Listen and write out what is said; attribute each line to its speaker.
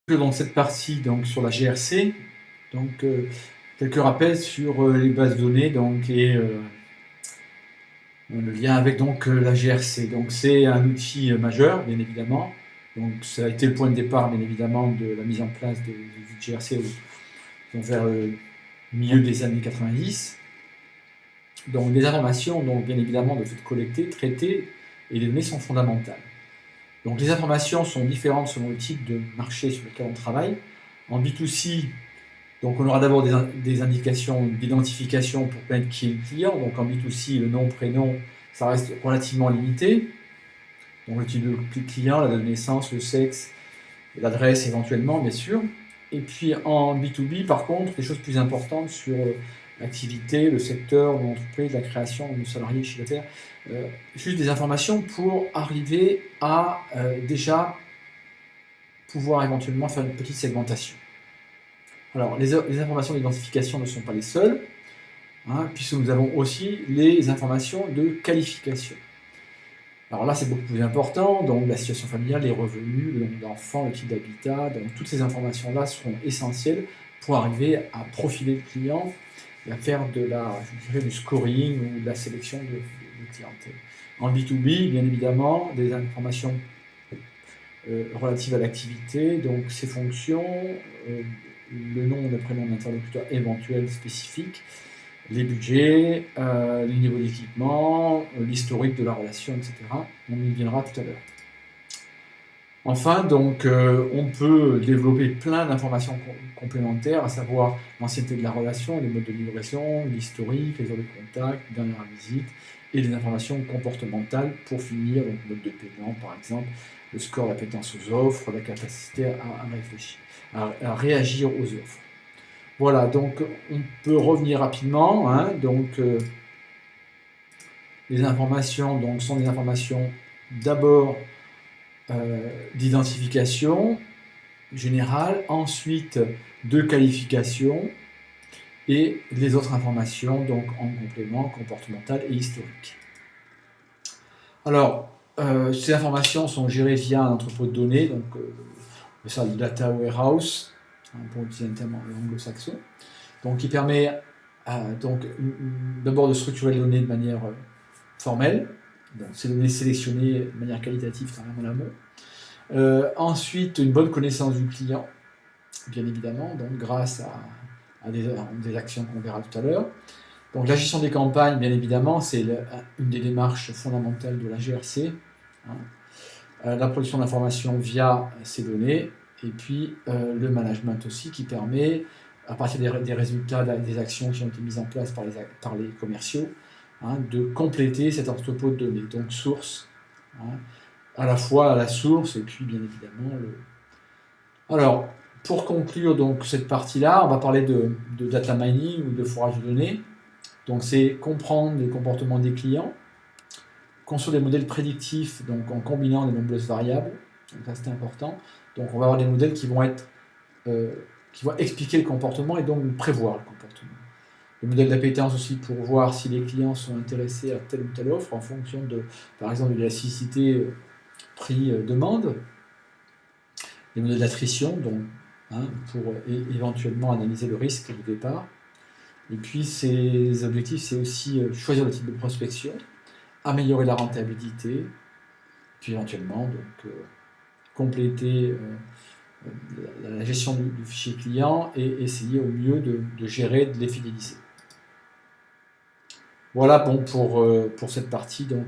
Speaker 1: Dans cette partie donc, sur la GRC, donc, quelques rappels sur les bases de données donc, et le lien avec donc, la GRC. Donc, c'est un outil majeur, bien évidemment. Donc, ça a été le point de départ, bien évidemment, de la mise en place des outils GRC vers le milieu des années 90. Donc, les informations, donc, bien évidemment, de fait collectées, traitées, et les données sont fondamentales. Donc, les informations sont différentes selon le type de marché sur lequel on travaille. En B2C, donc on aura d'abord des indications d'identification pour connaître qui est le client. Donc en B2C, le nom, prénom, ça reste relativement limité. Donc le type de client, la date de naissance, le sexe, l'adresse éventuellement, bien sûr. Et puis en B2B, par contre, des choses plus importantes sur l'activité, le secteur, l'entreprise, la création, le salarié, le chiffre d'affaires. Juste des informations pour arriver à déjà pouvoir éventuellement faire une petite segmentation. Alors, les informations d'identification ne sont pas les seules, puisque nous avons aussi les informations de qualification. Alors là, c'est beaucoup plus important, donc la situation familiale, les revenus, le nombre d'enfants, le type d'habitat, donc toutes ces informations-là seront essentielles pour arriver à profiler le client et à faire du scoring ou de la sélection de clientèle. En B2B, bien évidemment, des informations relatives à l'activité, donc ses fonctions, le nom, le prénom d'interlocuteur éventuel spécifique, les budgets, les niveaux d'équipement, l'historique de la relation, etc. On y viendra tout à l'heure. Enfin, donc, on peut développer plein d'informations complémentaires, à savoir l'ancienneté de la relation, les modes de livraison, l'historique, les heures de contact, dernière visite, et les informations comportementales pour finir, donc mode de paiement par exemple, le score d'appétence aux offres, la capacité à réfléchir, à réagir aux offres. Voilà, donc on peut revenir rapidement. Donc, les informations donc, sont des informations d'abord d'identification générale, ensuite de qualification, et les autres informations donc en complément comportemental et historique. Alors, ces informations sont gérées via un entrepôt de données, donc ça du data warehouse, pour utiliser un terme anglo-saxon, donc qui permet d'abord de structurer les données de manière formelle, donc ces données sélectionnées de manière qualitative en amont. Ensuite, une bonne connaissance du client, bien évidemment, donc grâce à des actions qu'on verra tout à l'heure. Donc la gestion des campagnes, bien évidemment, c'est une des démarches fondamentales de la GRC. La production d'informations via ces données, et puis le management aussi, qui permet, à partir des résultats des actions qui ont été mises en place par les commerciaux, de compléter cet entrepôt de données. Donc source, à la fois à la source, et puis bien évidemment Alors, pour conclure donc, cette partie-là, on va parler de data mining ou de forage de données. Donc c'est comprendre les comportements des clients, construire des modèles prédictifs donc, en combinant de nombreuses variables. Donc ça c'est important. Donc on va avoir des modèles qui vont expliquer le comportement et donc prévoir le comportement. Le modèle d'appétence aussi pour voir si les clients sont intéressés à telle ou telle offre en fonction de, par exemple, de l'élasticité prix-demande. Les modèles d'attrition, donc, pour éventuellement analyser le risque de départ. Et puis, ces objectifs, c'est aussi choisir le type de prospection, améliorer la rentabilité, puis éventuellement donc, compléter la gestion du fichier client et essayer au mieux de gérer, de les fidéliser. Voilà bon pour cette partie. Donc.